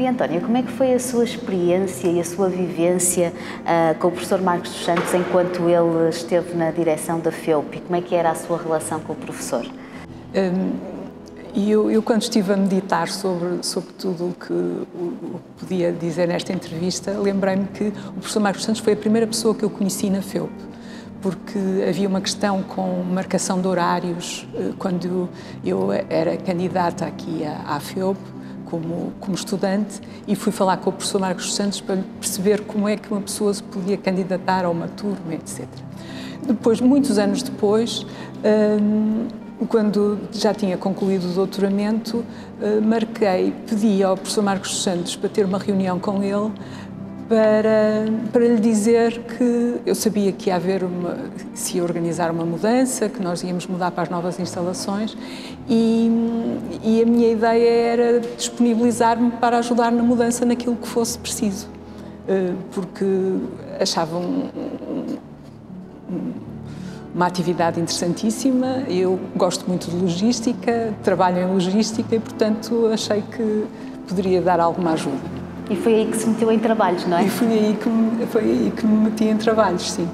Maria Antónia, como é que foi a sua experiência e a sua vivência com o professor Marcos dos Santos enquanto ele esteve na direção da FEUP? E como é que era a sua relação com o professor? Eu quando estive a meditar sobre tudo o que podia dizer nesta entrevista, lembrei-me que o professor Marcos dos Santos foi a primeira pessoa que eu conheci na FEUP, porque havia uma questão com marcação de horários quando eu era candidata aqui à FEUP, como estudante, e fui falar com o professor Marcos dos Santos para perceber como é que uma pessoa se podia candidatar a uma turma, etc. Depois, muitos anos depois, quando já tinha concluído o doutoramento, pedi ao professor Marcos dos Santos para ter uma reunião com ele para lhe dizer que eu sabia que se ia organizar uma mudança, que nós íamos mudar para as novas instalações e a minha ideia era disponibilizar-me para ajudar na mudança naquilo que fosse preciso, porque achava uma atividade interessantíssima. Eu gosto muito de logística, trabalho em logística e, portanto, achei que poderia dar alguma ajuda. E foi aí que se meteu em trabalhos, não é? E foi aí que me meti em trabalhos, sim.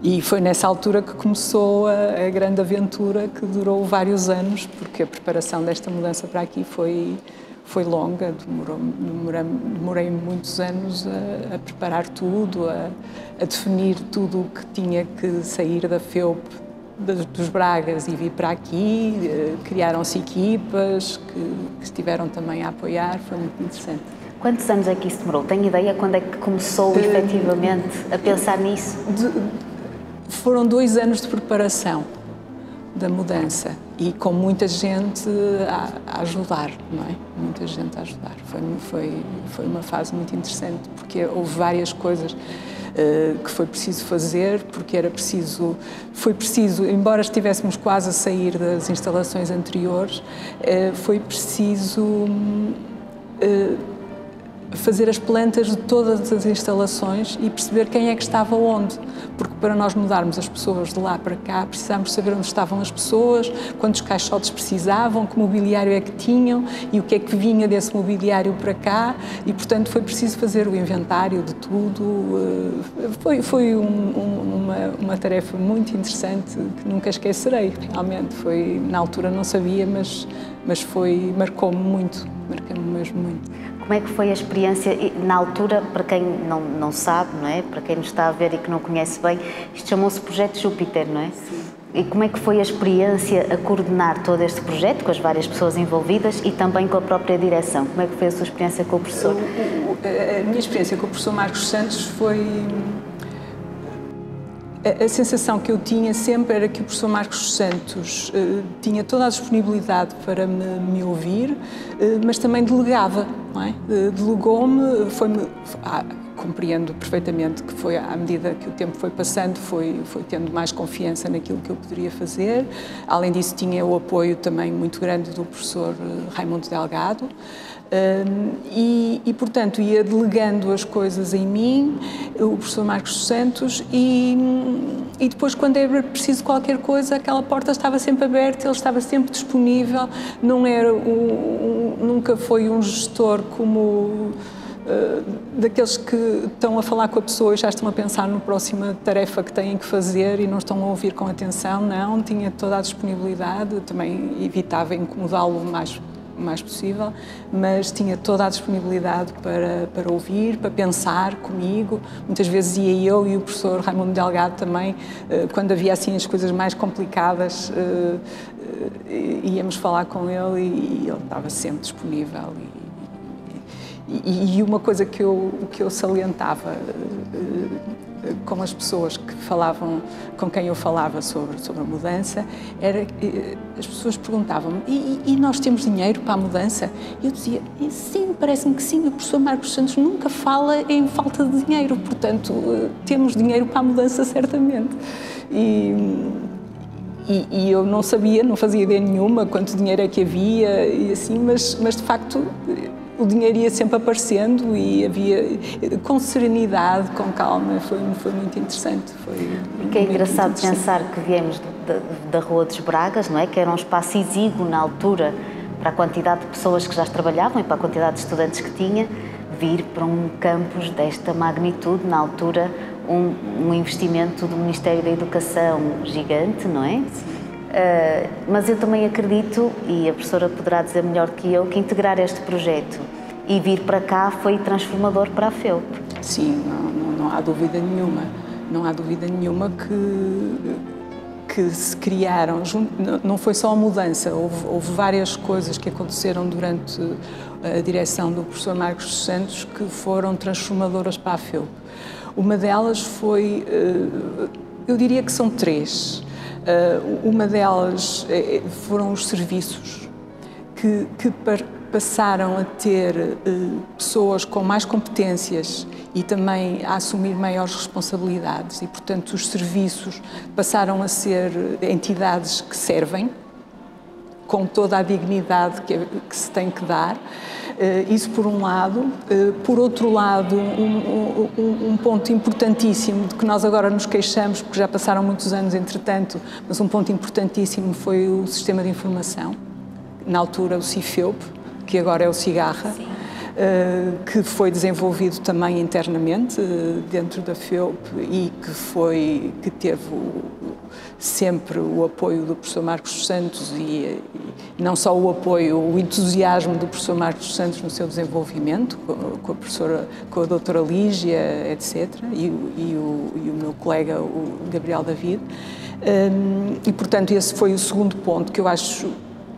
E foi nessa altura que começou a grande aventura, que durou vários anos, porque a preparação desta mudança para aqui foi longa, demorei muitos anos a preparar tudo, a definir tudo o que tinha que sair da FEUP, dos Bragas e vir para aqui. Criaram-se equipas que estiveram também a apoiar, foi muito interessante. Quantos anos é que isso demorou? Tem ideia quando é que começou efetivamente a pensar nisso? Foram 2 anos de preparação da mudança e com muita gente a ajudar, não é? Muita gente a ajudar. Foi uma fase muito interessante, porque houve várias coisas que foi preciso fazer, porque foi preciso, embora estivéssemos quase a sair das instalações anteriores, foi preciso fazer as plantas de todas as instalações e perceber quem é que estava onde, porque para nós mudarmos as pessoas de lá para cá precisámos saber onde estavam as pessoas, quantos caixotes precisavam, que mobiliário é que tinham e o que é que vinha desse mobiliário para cá, e portanto foi preciso fazer o inventário de tudo. Foi uma tarefa muito interessante que nunca esquecerei, realmente. Na altura não sabia, mas marcou-me mesmo muito. Como é que foi a experiência na altura, para quem não sabe, não é? Para quem nos está a ver e que não conhece bem, isto chamou-se Projeto Júpiter, não é? Sim. E como é que foi a experiência a coordenar todo este projeto, com as várias pessoas envolvidas e também com a própria direção? Como é que foi a sua experiência com o professor? A minha experiência com o professor Marcos Santos foi... A sensação que eu tinha sempre era que o professor Marcos Santos tinha toda a disponibilidade para me ouvir, mas também delegava, não é? Delegou-me, compreendo perfeitamente que foi, à medida que o tempo foi passando, foi tendo mais confiança naquilo que eu poderia fazer. Além disso, tinha o apoio também muito grande do professor Raimundo Delgado. Portanto, ia delegando as coisas em mim, o professor Marcos Santos, e depois, quando era preciso qualquer coisa, aquela porta estava sempre aberta, ele estava sempre disponível, nunca foi um gestor como daqueles que estão a falar com a pessoa e já estão a pensar na próxima tarefa que têm que fazer e não estão a ouvir com atenção. Não, tinha toda a disponibilidade, também evitava incomodá-lo o mais possível, mas tinha toda a disponibilidade para ouvir, para pensar comigo. Muitas vezes ia eu e o professor Raimundo Delgado também, quando havia assim as coisas mais complicadas, íamos falar com ele e ele estava sempre disponível. E uma coisa que eu salientava com as pessoas com quem eu falava sobre a mudança, era que as pessoas perguntavam-me: e nós temos dinheiro para a mudança? E eu dizia: sim, parece-me que sim, o professor Marcos Santos nunca fala em falta de dinheiro, portanto, temos dinheiro para a mudança, certamente. E eu não sabia, não fazia ideia nenhuma quanto dinheiro é que havia, e assim, mas de facto o dinheiro ia sempre aparecendo e havia, com serenidade, com calma, foi muito interessante. Porque é engraçado pensar que viemos da Rua dos Bragas, não é? Que era um espaço exíguo na altura para a quantidade de pessoas que já trabalhavam e para a quantidade de estudantes que tinha, vir para um campus desta magnitude, na altura, um investimento do Ministério da Educação gigante, não é? Mas eu também acredito, e a professora poderá dizer melhor que eu, que integrar este projeto e vir para cá foi transformador para a FEUP. Sim, não há dúvida nenhuma. Não há dúvida nenhuma que se criaram, não foi só a mudança, houve várias coisas que aconteceram durante a direção do professor Marcos dos Santos que foram transformadoras para a FEUP. Uma delas foi, eu diria que são três. Uma delas foram os serviços que passaram a ter pessoas com mais competências e também a assumir maiores responsabilidades e, portanto, os serviços passaram a ser entidades que servem com toda a dignidade que se tem que dar. Isso por um lado. Por outro lado, um ponto importantíssimo de que nós agora nos queixamos, porque já passaram muitos anos entretanto, mas um ponto importantíssimo foi o sistema de informação, na altura o CIFEUP, que agora é o Cigarra, que foi desenvolvido também internamente dentro da FEUP e que teve sempre o apoio do professor Marcos dos Santos e não só o apoio, o entusiasmo do professor Marcos dos Santos no seu desenvolvimento, com a doutora Lígia, etc., e o meu colega, o Gabriel David. E, portanto, esse foi o segundo ponto que eu acho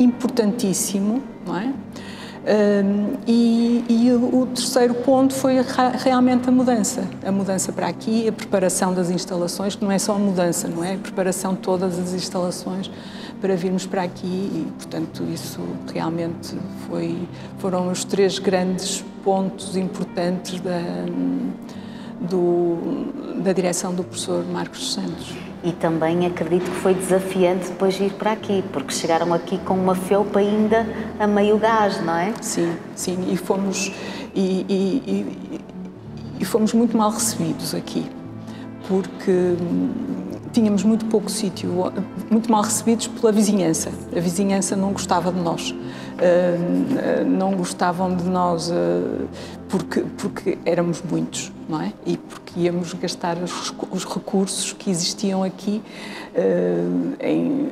importantíssimo, não é? E o terceiro ponto foi realmente a mudança para aqui, a preparação das instalações, que não é só a mudança, não é? A preparação de todas as instalações para virmos para aqui e, portanto, isso realmente foram os três grandes pontos importantes da direção do professor Marcos Santos. E também acredito que foi desafiante depois vir para aqui, porque chegaram aqui com uma FEUP ainda a meio gás, não é? Sim, e fomos muito mal recebidos aqui, porque tínhamos muito pouco sítio, muito mal recebidos pela vizinhança. A vizinhança não gostava de nós, não gostavam de nós porque éramos muitos, não é? E porque íamos gastar os recursos que existiam aqui em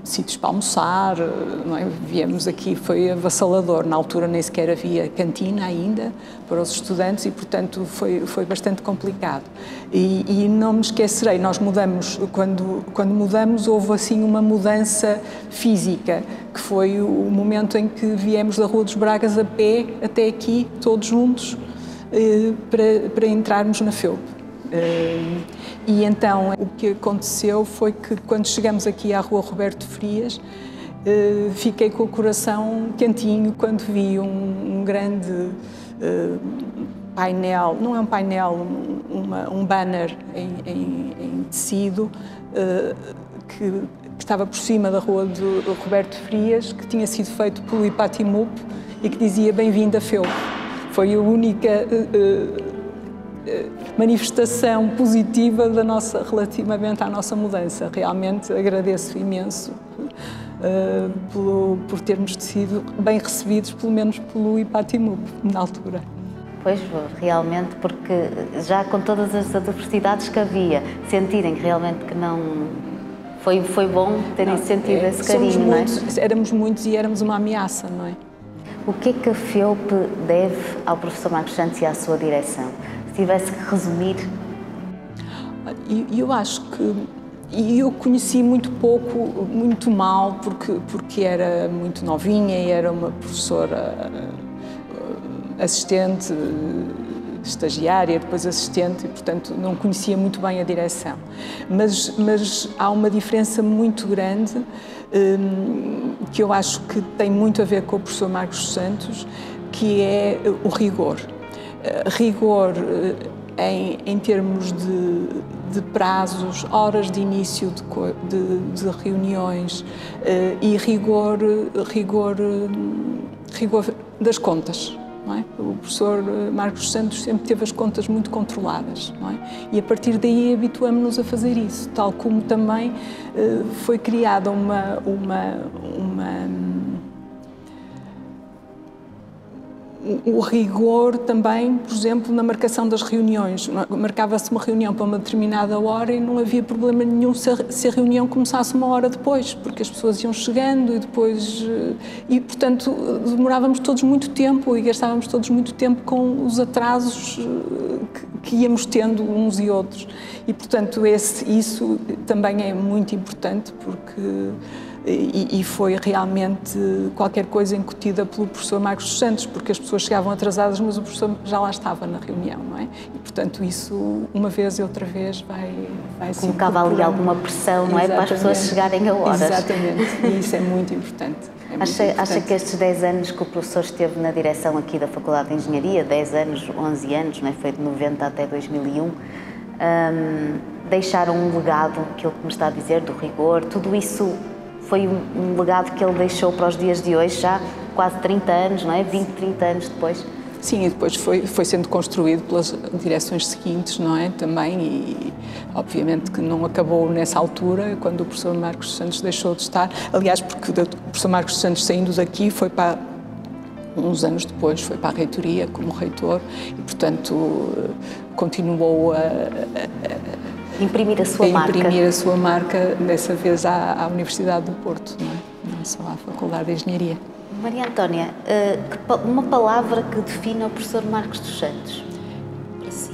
sítios para almoçar, não é? Viemos aqui, foi avassalador. Na altura nem sequer havia cantina ainda para os estudantes e, portanto, foi bastante complicado. E não me esquecerei, nós mudamos, quando mudamos houve assim uma mudança física, que foi o momento em que viemos da Rua dos Bragas a pé até aqui, todos juntos, para entrarmos na FEUP. E então o que aconteceu foi que quando chegamos aqui à Rua Roberto Frias fiquei com o coração quentinho quando vi um grande painel, não é um painel, um banner em tecido que estava por cima da Rua do Roberto Frias, que tinha sido feito pelo IPATIMUP e que dizia bem-vindo à FEUP. Foi a única manifestação positiva relativamente à nossa mudança. Realmente agradeço imenso por termos sido bem recebidos, pelo menos pelo IPATIMUP, na altura. Pois, realmente, porque já com todas as adversidades que havia, sentirem realmente que não... Foi bom terem sentido esse carinho, não é? Éramos muitos e éramos uma ameaça, não é? O que é que a FEUP deve ao professor Marcos Santos e à sua direção? Se tivesse que resumir? Eu acho que... eu conheci muito pouco, muito mal, porque era muito novinha e era uma professora assistente, estagiária, depois assistente, e, portanto, não conhecia muito bem a direção. Mas há uma diferença muito grande que eu acho que tem muito a ver com o professor Marcos Santos, que é o rigor. Rigor em termos de prazos, horas de início de reuniões e rigor das contas. Não é? O professor Marcos Santos sempre teve as contas muito controladas, não é? E a partir daí habituamos-nos a fazer isso, tal como também foi criada o rigor também, por exemplo, na marcação das reuniões. Marcava-se uma reunião para uma determinada hora e não havia problema nenhum se a reunião começasse uma hora depois, porque as pessoas iam chegando e depois... E, portanto, demorávamos todos muito tempo e gastávamos todos muito tempo com os atrasos que íamos tendo uns e outros. E, portanto, isso também é muito importante, porque... E foi realmente qualquer coisa incutida pelo professor Marcos dos Santos, porque as pessoas chegavam atrasadas, mas o professor já lá estava na reunião, não é? E, portanto, isso, uma vez e outra vez, vai se colocava ali alguma pressão, não é? Para as pessoas chegarem a horas. Exatamente, e isso é muito importante. Acha que estes 10 anos que o professor esteve na direção aqui da Faculdade de Engenharia, 10 anos, 11 anos, não é? Foi de 90 até 2001, deixaram um legado, aquilo que me está a dizer, do rigor, tudo isso foi um legado que ele deixou para os dias de hoje, já quase 30 anos, não é? 20, 30 anos depois. Sim, e depois foi sendo construído pelas direções seguintes, não é? Também, e obviamente que não acabou nessa altura, quando o professor Marcos dos Santos deixou de estar. Aliás, porque o professor Marcos dos Santos, saindo daqui, foi para, uns anos depois, foi para a reitoria como reitor e, portanto, continuou imprimir a sua marca. Imprimir a sua marca, dessa vez à Universidade do Porto, não é? Não só à Faculdade de Engenharia. Maria Antónia, uma palavra que define o professor Marcos dos Santos, para si?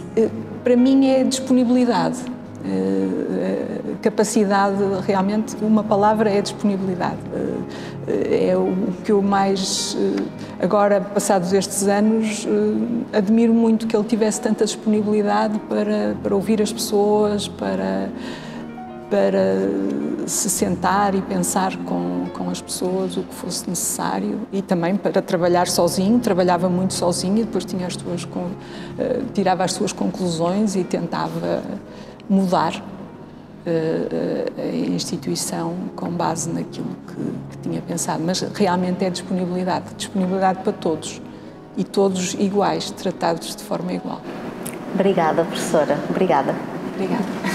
Para mim é disponibilidade. Capacidade, realmente, uma palavra é disponibilidade. É o que eu mais, agora, passados estes anos, admiro muito que ele tivesse tanta disponibilidade para ouvir as pessoas, para se sentar e pensar com as pessoas o que fosse necessário e também para trabalhar sozinho. Trabalhava muito sozinho e depois tinha tirava as suas conclusões e tentava mudar a instituição com base naquilo que tinha pensado. Mas realmente é disponibilidade para todos e todos iguais, tratados de forma igual. Obrigada, professora. Obrigada. Obrigada.